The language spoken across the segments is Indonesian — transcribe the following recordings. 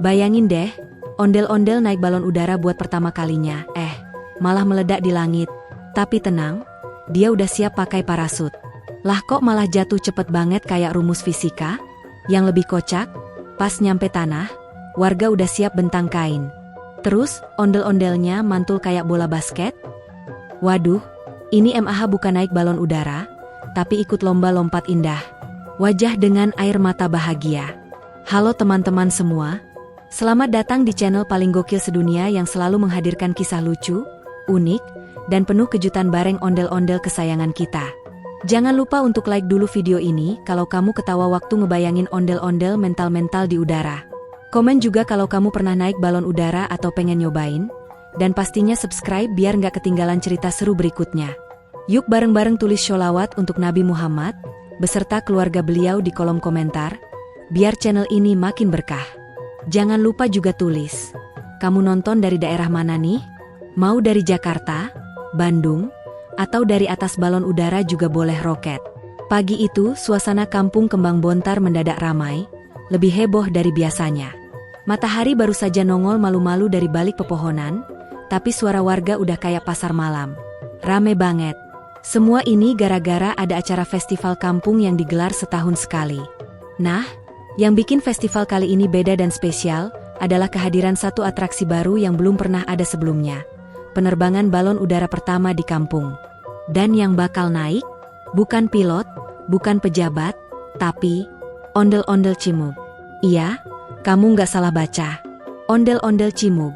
Bayangin deh, ondel-ondel naik balon udara buat pertama kalinya, malah meledak di langit. Tapi tenang, dia udah siap pakai parasut. Lah kok malah jatuh cepet banget kayak rumus fisika? Yang lebih kocak, pas nyampe tanah, warga udah siap bentang kain. Terus, ondel-ondelnya mantul kayak bola basket. Waduh, ini MAH bukan naik balon udara, tapi ikut lomba lompat indah. Wajah dengan air mata bahagia. Halo teman-teman semua, selamat datang di channel paling gokil sedunia yang selalu menghadirkan kisah lucu, unik, dan penuh kejutan bareng ondel-ondel kesayangan kita. Jangan lupa untuk like dulu video ini kalau kamu ketawa waktu ngebayangin ondel-ondel mental-mental di udara. Komen juga kalau kamu pernah naik balon udara atau pengen nyobain. Dan pastinya subscribe biar nggak ketinggalan cerita seru berikutnya. Yuk bareng-bareng tulis sholawat untuk Nabi Muhammad, beserta keluarga beliau di kolom komentar, biar channel ini makin berkah. Jangan lupa juga tulis, kamu nonton dari daerah mana nih? Mau dari Jakarta, Bandung, atau dari atas balon udara juga boleh roket. Pagi itu, suasana kampung Kembang Bontar mendadak ramai, lebih heboh dari biasanya. Matahari baru saja nongol malu-malu dari balik pepohonan, tapi suara warga udah kayak pasar malam. Rame banget. Semua ini gara-gara ada acara festival kampung yang digelar setahun sekali. Nah, yang bikin festival kali ini beda dan spesial adalah kehadiran satu atraksi baru yang belum pernah ada sebelumnya. Penerbangan balon udara pertama di kampung. Dan yang bakal naik, bukan pilot, bukan pejabat, tapi ondel-ondel Cimug. Iya, kamu nggak salah baca. Ondel-ondel Cimug.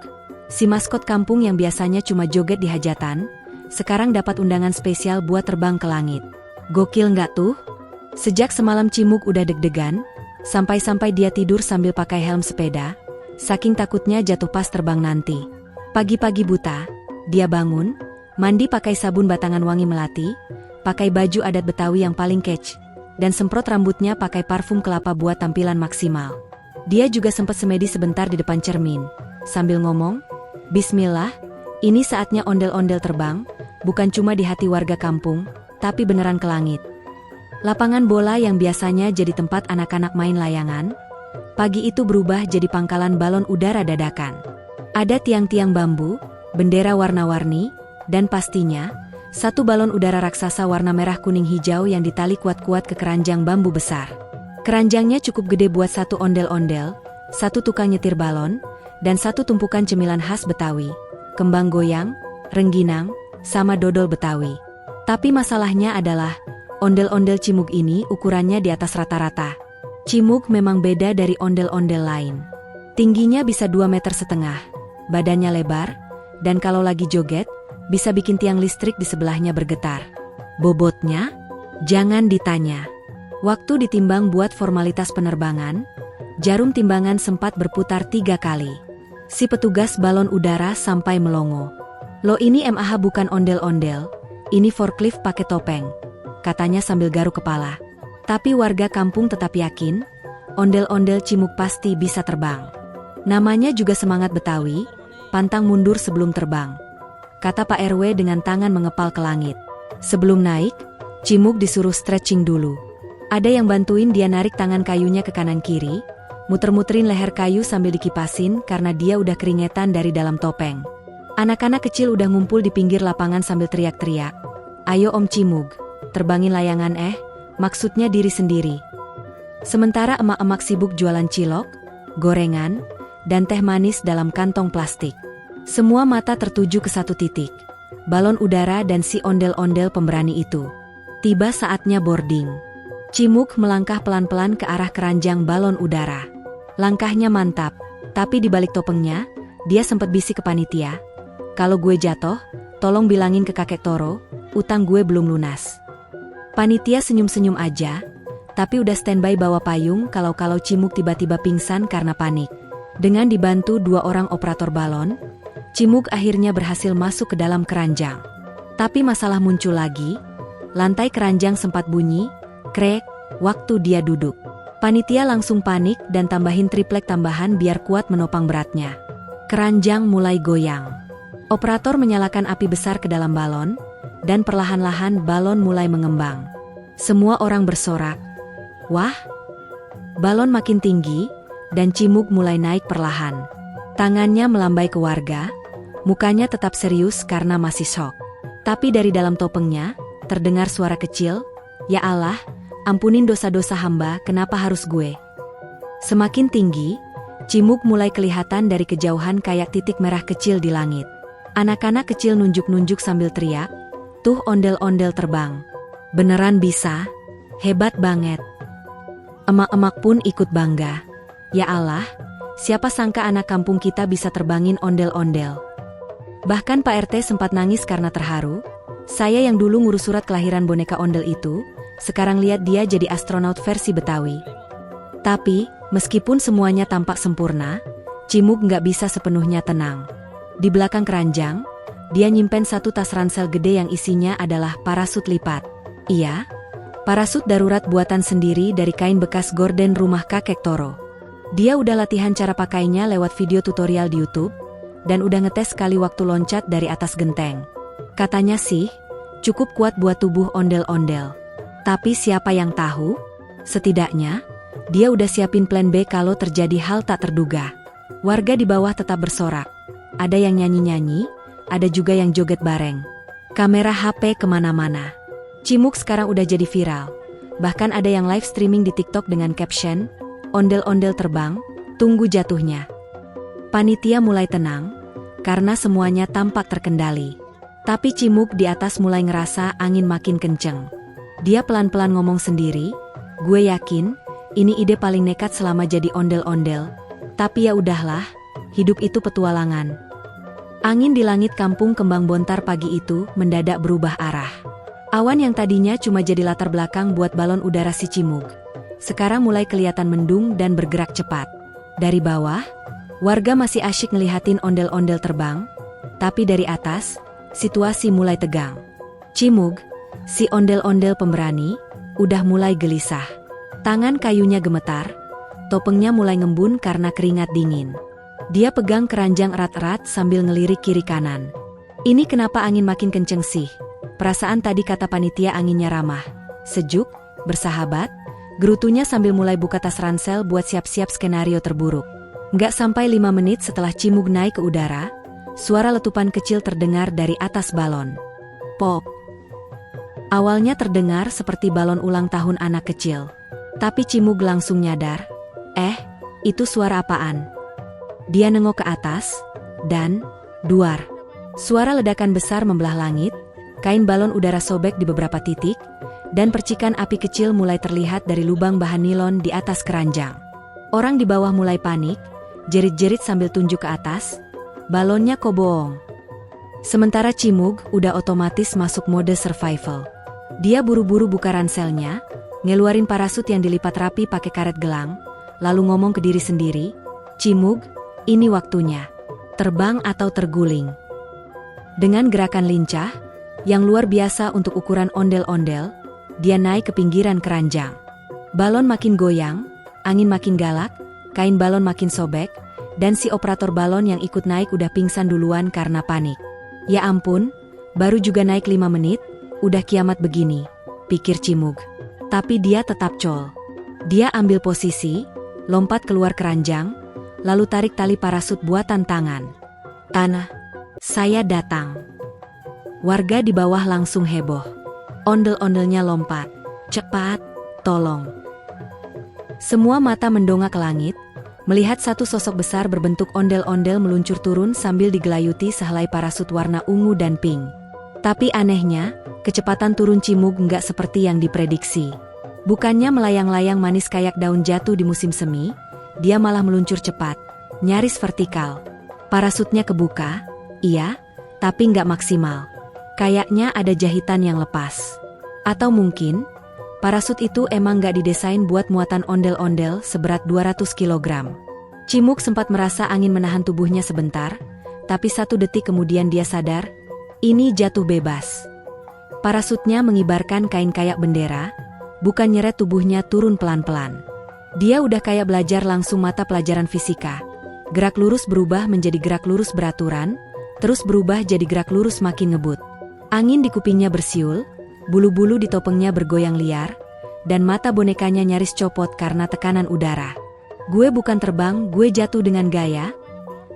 Si maskot kampung yang biasanya cuma joget di hajatan, sekarang dapat undangan spesial buat terbang ke langit. Gokil nggak tuh? Sejak semalam Cimug udah deg-degan, sampai-sampai dia tidur sambil pakai helm sepeda, saking takutnya jatuh pas terbang nanti. Pagi-pagi buta, dia bangun, mandi pakai sabun batangan wangi melati, pakai baju adat Betawi yang paling catch, dan semprot rambutnya pakai parfum kelapa buat tampilan maksimal. Dia juga sempat semedi sebentar di depan cermin, sambil ngomong, Bismillah, ini saatnya ondel-ondel terbang, bukan cuma di hati warga kampung, tapi beneran ke langit. Lapangan bola yang biasanya jadi tempat anak-anak main layangan, pagi itu berubah jadi pangkalan balon udara dadakan. Ada tiang-tiang bambu, bendera warna-warni, dan pastinya, satu balon udara raksasa warna merah kuning hijau yang ditali kuat-kuat ke keranjang bambu besar. Keranjangnya cukup gede buat satu ondel-ondel, satu tukang nyetir balon, dan satu tumpukan cemilan khas Betawi, kembang goyang, rengginang, sama dodol Betawi. Tapi masalahnya adalah, ondel-ondel Cimug ini ukurannya di atas rata-rata. Cimug memang beda dari ondel-ondel lain. Tingginya bisa 2,5 meter, badannya lebar, dan kalau lagi joget, bisa bikin tiang listrik di sebelahnya bergetar. Bobotnya? Jangan ditanya. Waktu ditimbang buat formalitas penerbangan, jarum timbangan sempat berputar 3 kali. Si petugas balon udara sampai melongo. Lo ini MAH bukan ondel-ondel, ini forklift pakai topeng, katanya sambil garuk kepala. Tapi warga kampung tetap yakin, ondel-ondel Cimug pasti bisa terbang. Namanya juga semangat Betawi, pantang mundur sebelum terbang, kata Pak RW dengan tangan mengepal ke langit. Sebelum naik, Cimug disuruh stretching dulu. Ada yang bantuin dia narik tangan kayunya ke kanan kiri, muter-muterin leher kayu sambil dikipasin karena dia udah keringetan dari dalam topeng. Anak-anak kecil udah ngumpul di pinggir lapangan sambil teriak-teriak. Ayo Om Cimug, terbangin layangan maksudnya diri sendiri. Sementara emak-emak sibuk jualan cilok, gorengan, dan teh manis dalam kantong plastik. Semua mata tertuju ke satu titik, balon udara dan si ondel-ondel pemberani itu. Tiba saatnya boarding. Cimug melangkah pelan-pelan ke arah keranjang balon udara. Langkahnya mantap, tapi di balik topengnya, dia sempat bisik ke panitia. Kalau gue jatuh, tolong bilangin ke kakek Toro, utang gue belum lunas. Panitia senyum-senyum aja, tapi udah standby bawa payung kalau Cimug tiba-tiba pingsan karena panik. Dengan dibantu 2 orang operator balon, Cimug akhirnya berhasil masuk ke dalam keranjang. Tapi masalah muncul lagi, lantai keranjang sempat bunyi, krek, waktu dia duduk. Panitia langsung panik dan tambahin triplek tambahan biar kuat menopang beratnya. Keranjang mulai goyang. Operator menyalakan api besar ke dalam balon, dan perlahan-lahan balon mulai mengembang. Semua orang bersorak. Wah! Balon makin tinggi, dan Cimug mulai naik perlahan. Tangannya melambai ke warga, mukanya tetap serius karena masih syok. Tapi dari dalam topengnya, terdengar suara kecil, "Ya Allah, ampunin dosa-dosa hamba, kenapa harus gue?" Semakin tinggi, Cimug mulai kelihatan dari kejauhan kayak titik merah kecil di langit. Anak-anak kecil nunjuk-nunjuk sambil teriak, "Tuh ondel-ondel terbang. Beneran bisa? Hebat banget." Emak-emak pun ikut bangga. Ya Allah, siapa sangka anak kampung kita bisa terbangin ondel-ondel. Bahkan Pak RT sempat nangis karena terharu. Saya yang dulu ngurus surat kelahiran boneka ondel itu, sekarang lihat dia jadi astronot versi Betawi. Tapi, meskipun semuanya tampak sempurna, Cimug nggak bisa sepenuhnya tenang. Di belakang keranjang, dia nyimpen satu tas ransel gede yang isinya adalah parasut lipat. Iya, parasut darurat buatan sendiri dari kain bekas gorden rumah kakek Toro. Dia udah latihan cara pakainya lewat video tutorial di YouTube, dan udah ngetes sekali waktu loncat dari atas genteng. Katanya sih, cukup kuat buat tubuh ondel-ondel. Tapi siapa yang tahu? Setidaknya, dia udah siapin plan B kalau terjadi hal tak terduga. Warga di bawah tetap bersorak. Ada yang nyanyi-nyanyi, ada juga yang joget bareng. Kamera HP kemana-mana. Cimug sekarang udah jadi viral. Bahkan ada yang live streaming di TikTok dengan caption, "Ondel-ondel terbang, tunggu jatuhnya." Panitia mulai tenang, karena semuanya tampak terkendali. Tapi Cimug di atas mulai ngerasa angin makin kenceng. Dia pelan-pelan ngomong sendiri, "Gue yakin, ini ide paling nekat selama jadi ondel-ondel. Tapi ya udahlah, hidup itu petualangan." Angin di langit kampung Kembang Bontar pagi itu mendadak berubah arah. Awan yang tadinya cuma jadi latar belakang buat balon udara si Cimug, sekarang mulai kelihatan mendung dan bergerak cepat. Dari bawah, warga masih asyik ngelihatin ondel-ondel terbang, tapi dari atas, situasi mulai tegang. Cimug, si ondel-ondel pemberani, udah mulai gelisah. Tangan kayunya gemetar, topengnya mulai ngembun karena keringat dingin. Dia pegang keranjang erat-erat sambil ngelirik kiri kanan. "Ini kenapa angin makin kenceng sih? Perasaan tadi kata panitia anginnya ramah, sejuk, bersahabat." Gerutunya sambil mulai buka tas ransel buat siap-siap skenario terburuk. Nggak sampai 5 menit setelah Cimug naik ke udara, suara letupan kecil terdengar dari atas balon. Pop. Awalnya terdengar seperti balon ulang tahun anak kecil. Tapi Cimug langsung nyadar, itu suara apaan? Dia nengok ke atas, dan, duar. Suara ledakan besar membelah langit, kain balon udara sobek di beberapa titik, dan percikan api kecil mulai terlihat dari lubang bahan nilon di atas keranjang. Orang di bawah mulai panik, jerit-jerit sambil tunjuk ke atas, "Balonnya kok bohong." Sementara Cimug udah otomatis masuk mode survival. Dia buru-buru buka ranselnya, ngeluarin parasut yang dilipat rapi pakai karet gelang, lalu ngomong ke diri sendiri, "Cimug, ini waktunya. Terbang atau terguling." Dengan gerakan lincah, yang luar biasa untuk ukuran ondel-ondel, dia naik ke pinggiran keranjang. Balon makin goyang, angin makin galak, kain balon makin sobek, dan si operator balon yang ikut naik udah pingsan duluan karena panik. Ya ampun, baru juga naik 5 menit, udah kiamat begini, pikir Cimug. Tapi dia tetap col. Dia ambil posisi, lompat keluar keranjang, lalu tarik tali parasut buatan tangan. "Tanah, saya datang." Warga di bawah langsung heboh. Ondel-ondelnya lompat. "Cepat, tolong." Semua mata mendongak ke langit, melihat satu sosok besar berbentuk ondel-ondel meluncur turun sambil digelayuti sehelai parasut warna ungu dan pink. Tapi anehnya, kecepatan turun Cimug nggak seperti yang diprediksi. Bukannya melayang-layang manis kayak daun jatuh di musim semi, dia malah meluncur cepat, nyaris vertikal. Parasutnya kebuka, iya, tapi nggak maksimal. Kayaknya ada jahitan yang lepas. Atau mungkin, parasut itu emang nggak didesain buat muatan ondel-ondel seberat 200 kg. Cimug sempat merasa angin menahan tubuhnya sebentar, tapi 1 detik kemudian dia sadar, ini jatuh bebas. Parasutnya mengibarkan kain kayak bendera, bukan nyeret tubuhnya turun pelan-pelan. Dia udah kayak belajar langsung mata pelajaran fisika. Gerak lurus berubah menjadi gerak lurus beraturan, terus berubah jadi gerak lurus makin ngebut. Angin di kupingnya bersiul, bulu-bulu di topengnya bergoyang liar, dan mata bonekanya nyaris copot karena tekanan udara. Gue bukan terbang, gue jatuh dengan gaya,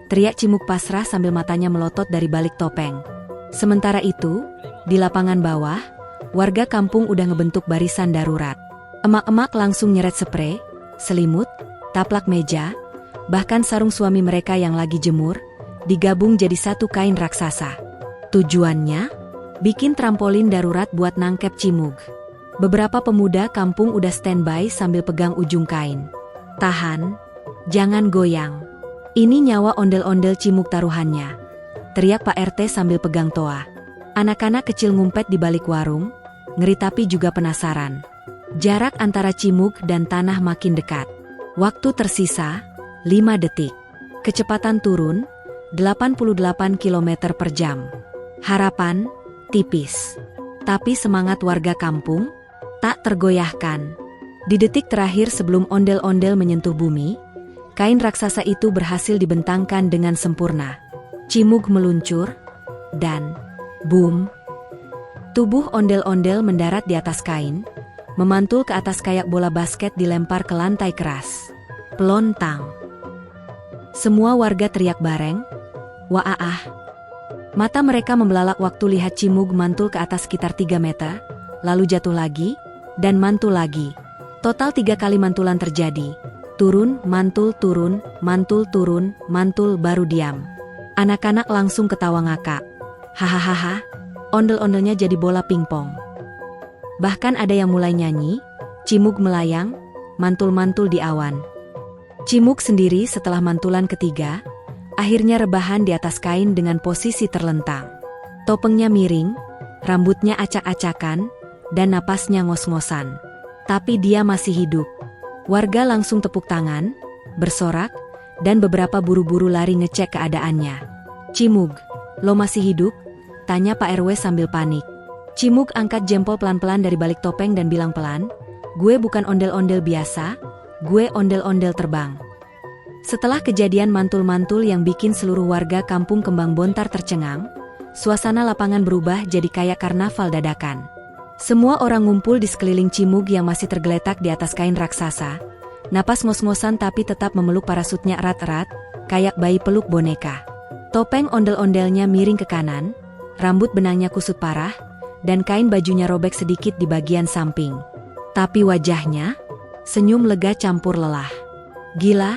teriak Cimug pasrah sambil matanya melotot dari balik topeng. Sementara itu, di lapangan bawah, warga kampung udah ngebentuk barisan darurat. Emak-emak langsung nyeret sprei, selimut, taplak meja, bahkan sarung suami mereka yang lagi jemur, digabung jadi satu kain raksasa. Tujuannya? Bikin trampolin darurat buat nangkep Cimug. Beberapa pemuda kampung udah standby sambil pegang ujung kain. Tahan, jangan goyang. Ini nyawa ondel-ondel Cimug taruhannya, teriak Pak RT sambil pegang toa. Anak-anak kecil ngumpet di balik warung, ngeri tapi juga penasaran. Jarak antara Cimug dan tanah makin dekat. Waktu tersisa, 5 detik. Kecepatan turun, 88 km per jam. Harapan, tipis. Tapi semangat warga kampung, tak tergoyahkan. Di detik terakhir sebelum ondel-ondel menyentuh bumi, kain raksasa itu berhasil dibentangkan dengan sempurna. Cimug meluncur, dan boom! Tubuh ondel-ondel mendarat di atas kain, memantul ke atas kayak bola basket dilempar ke lantai keras. Pelontang. Semua warga teriak bareng, "Wah!" Mata mereka membelalak waktu lihat Cimug mantul ke atas sekitar 3 meter, lalu jatuh lagi, dan mantul lagi. Total 3 kali mantulan terjadi. Turun, mantul, mantul, baru diam. Anak-anak langsung ketawa ngakak. Hahaha, ondel-ondelnya jadi bola pingpong. Bahkan ada yang mulai nyanyi, Cimug melayang, mantul-mantul di awan. Cimug sendiri setelah mantulan ketiga, akhirnya rebahan di atas kain dengan posisi terlentang. Topengnya miring, rambutnya acak-acakan, dan napasnya ngos-ngosan. Tapi dia masih hidup. Warga langsung tepuk tangan, bersorak, dan beberapa buru-buru lari ngecek keadaannya. "Cimug, lo masih hidup?" tanya Pak RW sambil panik. Cimug angkat jempol pelan-pelan dari balik topeng dan bilang pelan, "Gue bukan ondel-ondel biasa, gue ondel-ondel terbang." Setelah kejadian mantul-mantul yang bikin seluruh warga kampung Kembang Bontar tercengang, suasana lapangan berubah jadi kayak karnaval dadakan. Semua orang ngumpul di sekeliling Cimug yang masih tergeletak di atas kain raksasa. Napas ngos-ngosan tapi tetap memeluk parasutnya erat-erat, kayak bayi peluk boneka. Topeng ondel-ondelnya miring ke kanan, rambut benangnya kusut parah, dan kain bajunya robek sedikit di bagian samping. Tapi wajahnya, senyum lega campur lelah. "Gila,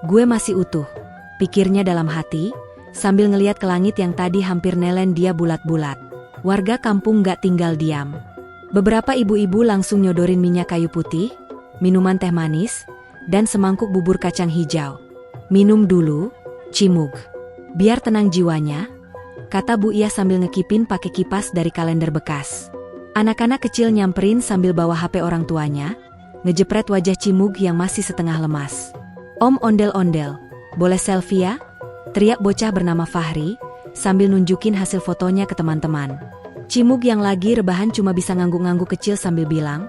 gue masih utuh," pikirnya dalam hati, sambil ngeliat ke langit yang tadi hampir nelen dia bulat-bulat. Warga kampung gak tinggal diam. Beberapa ibu-ibu langsung nyodorin minyak kayu putih, minuman teh manis, dan semangkuk bubur kacang hijau. "Minum dulu, Cimug. Biar tenang jiwanya," kata Bu Iya sambil ngekipin pakai kipas dari kalender bekas. Anak-anak kecil nyamperin sambil bawa HP orang tuanya, ngejepret wajah Cimug yang masih setengah lemas. "Om ondel-ondel, boleh selfie ya?" teriak bocah bernama Fahri, sambil nunjukin hasil fotonya ke teman-teman. Cimug yang lagi rebahan cuma bisa ngangguk-ngangguk kecil sambil bilang,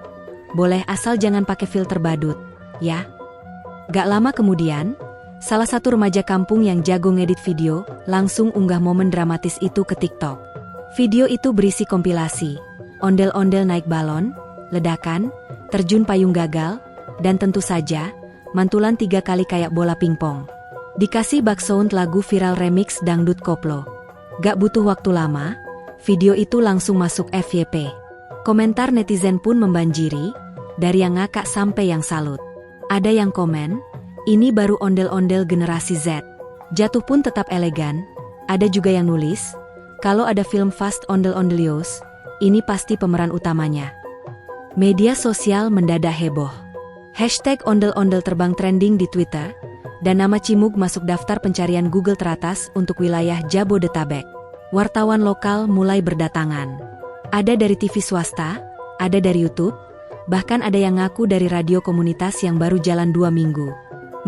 "Boleh asal jangan pakai filter badut, ya." Gak lama kemudian, salah satu remaja kampung yang jago ngedit video langsung unggah momen dramatis itu ke TikTok. Video itu berisi kompilasi, ondel-ondel naik balon, ledakan, terjun payung gagal, dan tentu saja, mantulan 3 kali kayak bola pingpong. Dikasih backsound lagu viral remix dangdut koplo. Gak butuh waktu lama, video itu langsung masuk FYP. Komentar netizen pun membanjiri, dari yang ngakak sampai yang salut. Ada yang komen, "Ini baru ondel-ondel generasi Z." Jatuh pun tetap elegan. Ada juga yang nulis, "Kalau ada film Fast Ondel-Ondelios, ini pasti pemeran utamanya." Media sosial mendadak heboh. Hashtag ondel-ondel terbang trending di Twitter, dan nama Cimug masuk daftar pencarian Google teratas untuk wilayah Jabodetabek. Wartawan lokal mulai berdatangan. Ada dari TV swasta, ada dari YouTube, bahkan ada yang ngaku dari radio komunitas yang baru jalan 2 minggu.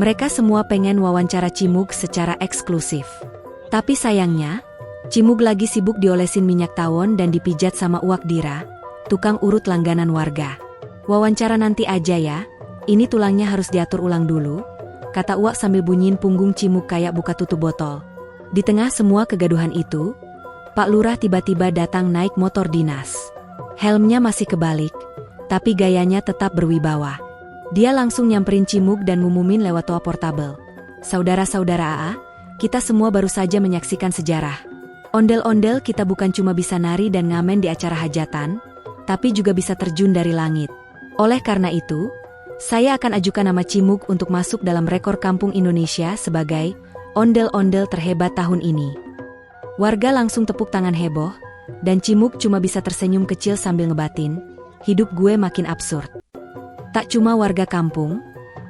Mereka semua pengen wawancara Cimug secara eksklusif. Tapi sayangnya, Cimug lagi sibuk diolesin minyak tawon dan dipijat sama Uwak Dira, tukang urut langganan warga. "Wawancara nanti aja ya, ini tulangnya harus diatur ulang dulu," kata Uwak sambil bunyiin punggung Cimug kayak buka tutup botol. Di tengah semua kegaduhan itu, Pak Lurah tiba-tiba datang naik motor dinas. Helmnya masih kebalik, tapi gayanya tetap berwibawa. Dia langsung nyamperin Cimug dan ngumumin lewat toa portabel. Saudara-saudara AA, kita semua baru saja menyaksikan sejarah. Ondel-ondel kita bukan cuma bisa nari dan ngamen di acara hajatan, tapi juga bisa terjun dari langit. Oleh karena itu, saya akan ajukan nama Cimug untuk masuk dalam rekor kampung Indonesia sebagai ondel-ondel terhebat tahun ini. Warga langsung tepuk tangan heboh, dan Cimug cuma bisa tersenyum kecil sambil ngebatin, hidup gue makin absurd. Tak cuma warga kampung,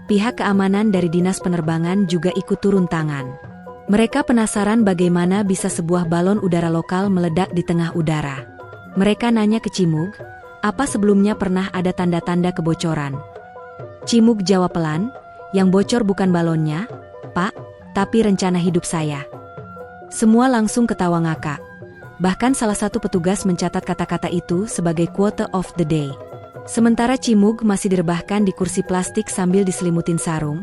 pihak keamanan dari Dinas Penerbangan juga ikut turun tangan. Mereka penasaran bagaimana bisa sebuah balon udara lokal meledak di tengah udara. Mereka nanya ke Cimug, apa sebelumnya pernah ada tanda-tanda kebocoran? Cimug jawab pelan, yang bocor bukan balonnya, Pak, tapi rencana hidup saya. Semua langsung ketawa ngakak. Bahkan salah satu petugas mencatat kata-kata itu sebagai quote of the day. Sementara Cimug masih direbahkan di kursi plastik sambil diselimutin sarung,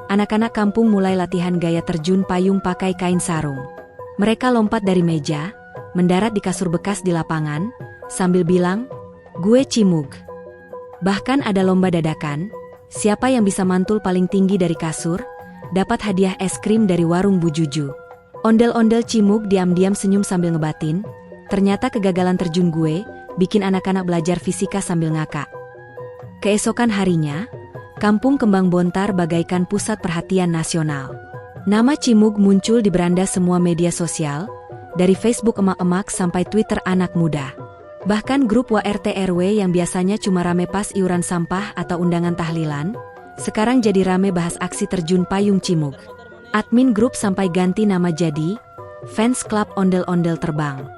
anak-anak kampung mulai latihan gaya terjun payung pakai kain sarung. Mereka lompat dari meja, mendarat di kasur bekas di lapangan, sambil bilang, gue Cimug. Bahkan ada lomba dadakan, siapa yang bisa mantul paling tinggi dari kasur, dapat hadiah es krim dari warung Bu Juju. Ondel-ondel Cimug diam-diam senyum sambil ngebatin, ternyata kegagalan terjun gue bikin anak-anak belajar fisika sambil ngakak. Keesokan harinya, kampung Kembang Bontar bagaikan pusat perhatian nasional. Nama Cimug muncul di beranda semua media sosial, dari Facebook emak-emak sampai Twitter anak muda. Bahkan grup WRT RW yang biasanya cuma rame pas iuran sampah atau undangan tahlilan, sekarang jadi rame bahas aksi terjun payung Cimug. Admin grup sampai ganti nama jadi Fans Club Ondel-Ondel Terbang.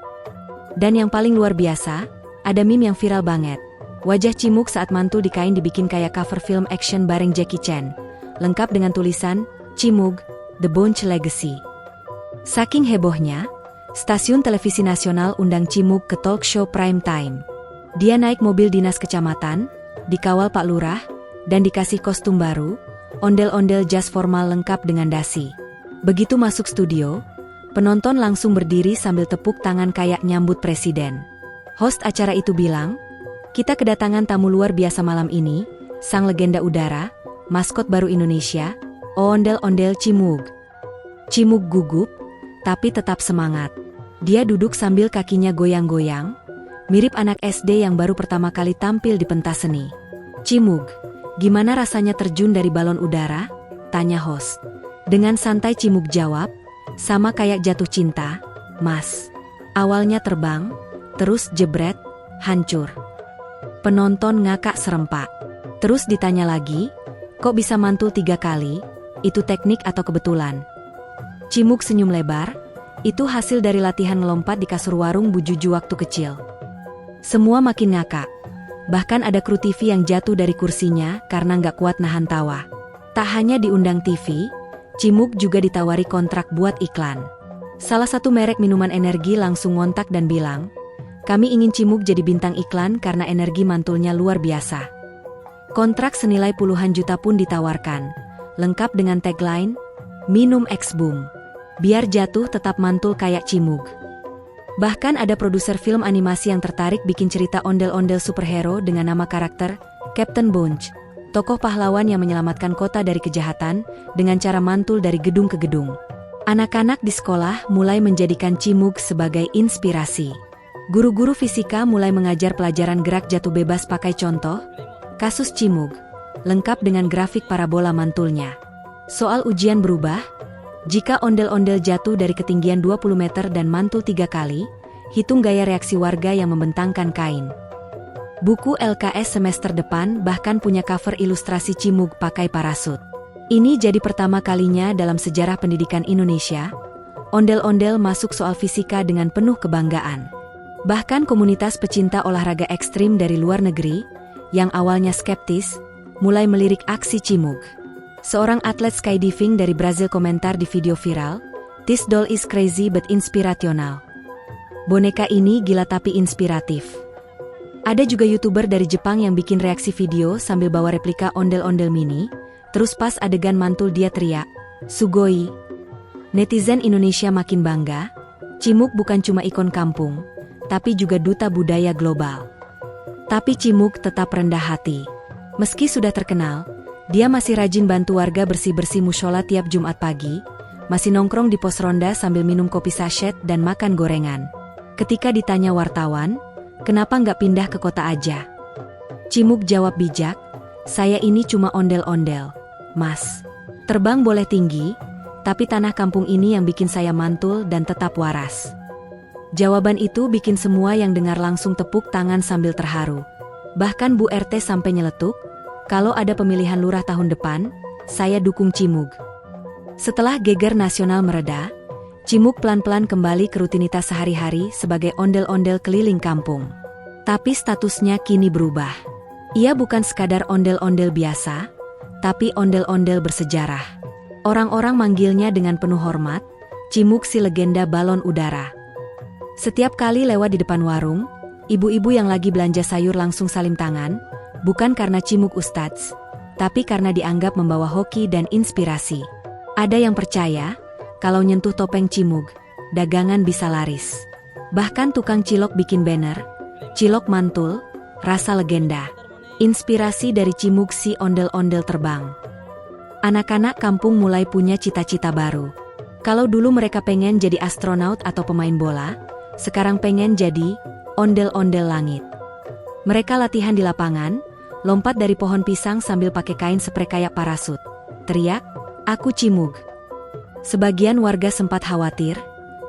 Dan yang paling luar biasa, ada meme yang viral banget. Wajah Cimug saat mantul di kain dibikin kayak cover film action bareng Jackie Chan, lengkap dengan tulisan, Cimug, The Bunch Legacy. Saking hebohnya, stasiun televisi nasional undang Cimug ke talk show prime time. Dia naik mobil dinas kecamatan, dikawal Pak Lurah, dan dikasih kostum baru, ondel-ondel jas formal lengkap dengan dasi. Begitu masuk studio, penonton langsung berdiri sambil tepuk tangan kayak nyambut presiden. Host acara itu bilang, kita kedatangan tamu luar biasa malam ini, sang legenda udara, maskot baru Indonesia, ondel-ondel Cimug. Cimug gugup, tapi tetap semangat. Dia duduk sambil kakinya goyang-goyang, mirip anak SD yang baru pertama kali tampil di pentas seni. Cimug, gimana rasanya terjun dari balon udara? Tanya host. Dengan santai Cimug jawab, sama kayak jatuh cinta, Mas. Awalnya terbang, terus jebret, hancur. Penonton ngakak serempak. Terus ditanya lagi, kok bisa mantul 3 kali? Itu teknik atau kebetulan? Cimug senyum lebar, itu hasil dari latihan melompat di kasur warung Bu Juju waktu kecil. Semua makin ngakak. Bahkan ada kru TV yang jatuh dari kursinya karena nggak kuat nahan tawa. Tak hanya diundang TV, Cimug juga ditawari kontrak buat iklan. Salah satu merek minuman energi langsung ngontak dan bilang, kami ingin Cimug jadi bintang iklan karena energi mantulnya luar biasa. Kontrak senilai puluhan juta pun ditawarkan, lengkap dengan tagline, minum X Boom. Biar jatuh tetap mantul kayak Cimug. Bahkan ada produser film animasi yang tertarik bikin cerita ondel-ondel superhero dengan nama karakter Captain Bunch, tokoh pahlawan yang menyelamatkan kota dari kejahatan dengan cara mantul dari gedung ke gedung. Anak-anak di sekolah mulai menjadikan Cimug sebagai inspirasi. Guru-guru fisika mulai mengajar pelajaran gerak jatuh bebas pakai contoh, kasus Cimug, lengkap dengan grafik parabola mantulnya. Soal ujian berubah, jika ondel-ondel jatuh dari ketinggian 20 meter dan mantul 3 kali, hitung gaya reaksi warga yang membentangkan kain. Buku LKS semester depan bahkan punya cover ilustrasi Cimug pakai parasut. Ini jadi pertama kalinya dalam sejarah pendidikan Indonesia, ondel-ondel masuk soal fisika dengan penuh kebanggaan. Bahkan komunitas pecinta olahraga ekstrim dari luar negeri, yang awalnya skeptis, mulai melirik aksi Cimug. Seorang atlet skydiving dari Brazil komentar di video viral, "This doll is crazy but inspirational." Boneka ini gila tapi inspiratif. Ada juga YouTuber dari Jepang yang bikin reaksi video sambil bawa replika ondel-ondel mini, terus pas adegan mantul dia teriak, "Sugoi." Netizen Indonesia makin bangga, Cimug bukan cuma ikon kampung, tapi juga duta budaya global. Tapi Cimug tetap rendah hati. Meski sudah terkenal, Dia masih rajin bantu warga bersih-bersih mushola tiap Jumat pagi, masih nongkrong di pos ronda sambil minum kopi sachet dan makan gorengan. Ketika ditanya wartawan, kenapa nggak pindah ke kota aja? Cimug jawab bijak, saya ini cuma ondel-ondel, Mas. Terbang boleh tinggi, tapi tanah kampung ini yang bikin saya mantul dan tetap waras. Jawaban itu bikin semua yang dengar langsung tepuk tangan sambil terharu. Bahkan Bu RT sampai nyeletuk, kalau ada pemilihan lurah tahun depan, saya dukung Cimug. Setelah geger nasional mereda, Cimug pelan-pelan kembali ke rutinitas sehari-hari sebagai ondel-ondel keliling kampung. Tapi statusnya kini berubah. Ia bukan sekadar ondel-ondel biasa, tapi ondel-ondel bersejarah. Orang-orang manggilnya dengan penuh hormat, Cimug si legenda balon udara. Setiap kali lewat di depan warung, ibu-ibu yang lagi belanja sayur langsung salim tangan, bukan karena Cimug Ustadz, tapi karena dianggap membawa hoki dan inspirasi. Ada yang percaya, kalau nyentuh topeng Cimug, dagangan bisa laris. Bahkan tukang cilok bikin banner, cilok mantul, rasa legenda. Inspirasi dari Cimug si ondel-ondel terbang. Anak-anak kampung mulai punya cita-cita baru. Kalau dulu mereka pengen jadi astronaut atau pemain bola, sekarang pengen jadi ondel-ondel langit. Mereka latihan di lapangan, lompat dari pohon pisang sambil pakai kain sprei kayak parasut. Teriak, aku Cimug. Sebagian warga sempat khawatir,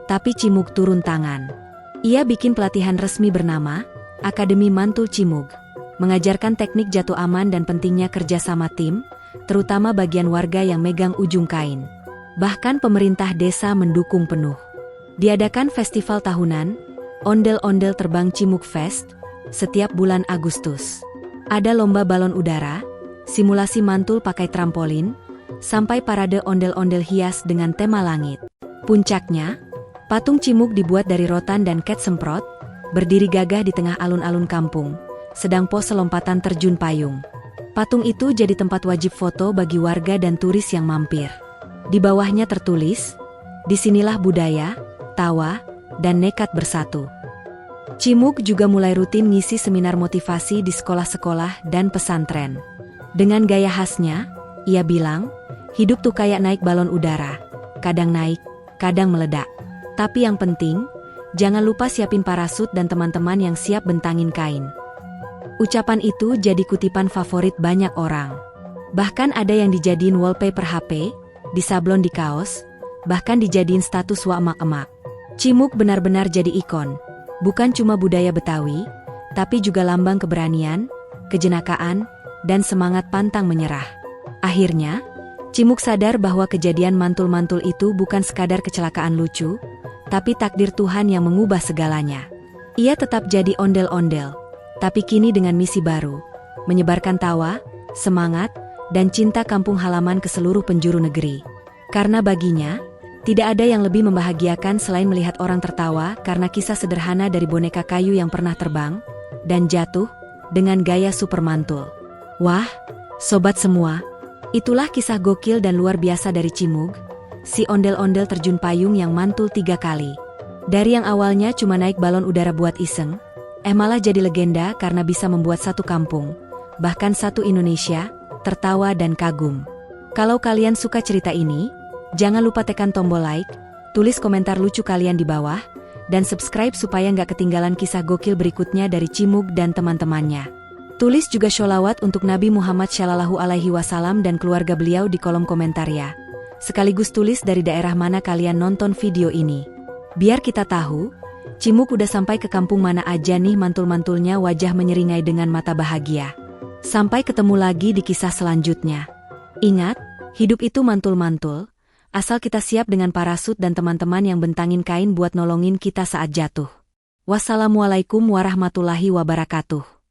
tapi Cimug turun tangan. Ia bikin pelatihan resmi bernama Akademi Mantul Cimug, mengajarkan teknik jatuh aman dan pentingnya kerja sama tim, terutama bagian warga yang megang ujung kain. Bahkan pemerintah desa mendukung penuh. Diadakan festival tahunan, Ondel-Ondel Terbang Cimug Fest, setiap bulan Agustus. Ada lomba balon udara, simulasi mantul pakai trampolin, sampai parade ondel-ondel hias dengan tema langit. Puncaknya, patung Cimug dibuat dari rotan dan cat semprot, berdiri gagah di tengah alun-alun kampung, sedang pose lompatan terjun payung. Patung itu jadi tempat wajib foto bagi warga dan turis yang mampir. Di bawahnya tertulis, disinilah budaya, tawa, dan nekat bersatu. Cimug juga mulai rutin ngisi seminar motivasi di sekolah-sekolah dan pesantren. Dengan gaya khasnya, ia bilang, hidup tuh kayak naik balon udara, kadang naik, kadang meledak. Tapi yang penting, jangan lupa siapin parasut dan teman-teman yang siap bentangin kain. Ucapan itu jadi kutipan favorit banyak orang. Bahkan ada yang dijadiin wallpaper HP, disablon di kaos, bahkan dijadiin status wa emak-emak. Cimug benar-benar jadi ikon, bukan cuma budaya Betawi, tapi juga lambang keberanian, kejenakaan, dan semangat pantang menyerah. Akhirnya, Cimug sadar bahwa kejadian mantul-mantul itu bukan sekadar kecelakaan lucu, tapi takdir Tuhan yang mengubah segalanya. Ia tetap jadi ondel-ondel, tapi kini dengan misi baru, menyebarkan tawa, semangat, dan cinta kampung halaman ke seluruh penjuru negeri. Karena baginya, tidak ada yang lebih membahagiakan selain melihat orang tertawa karena kisah sederhana dari boneka kayu yang pernah terbang dan jatuh dengan gaya super mantul. Wah, sobat semua, itulah kisah gokil dan luar biasa dari Cimug, si ondel-ondel terjun payung yang mantul 3 kali. Dari yang awalnya cuma naik balon udara buat iseng, malah jadi legenda karena bisa membuat satu kampung, bahkan satu Indonesia, tertawa dan kagum. Kalau kalian suka cerita ini, jangan lupa tekan tombol like, tulis komentar lucu kalian di bawah, dan subscribe supaya nggak ketinggalan kisah gokil berikutnya dari Cimug dan teman-temannya. Tulis juga sholawat untuk Nabi Muhammad Shallallahu Alaihi Wasallam dan keluarga beliau di kolom komentar ya. Sekaligus tulis dari daerah mana kalian nonton video ini. Biar kita tahu, Cimug udah sampai ke kampung mana aja nih mantul-mantulnya wajah menyeringai dengan mata bahagia. Sampai ketemu lagi di kisah selanjutnya. Ingat, hidup itu mantul-mantul. Asal kita siap dengan parasut dan teman-teman yang bentangin kain buat nolongin kita saat jatuh. Wassalamualaikum warahmatullahi wabarakatuh.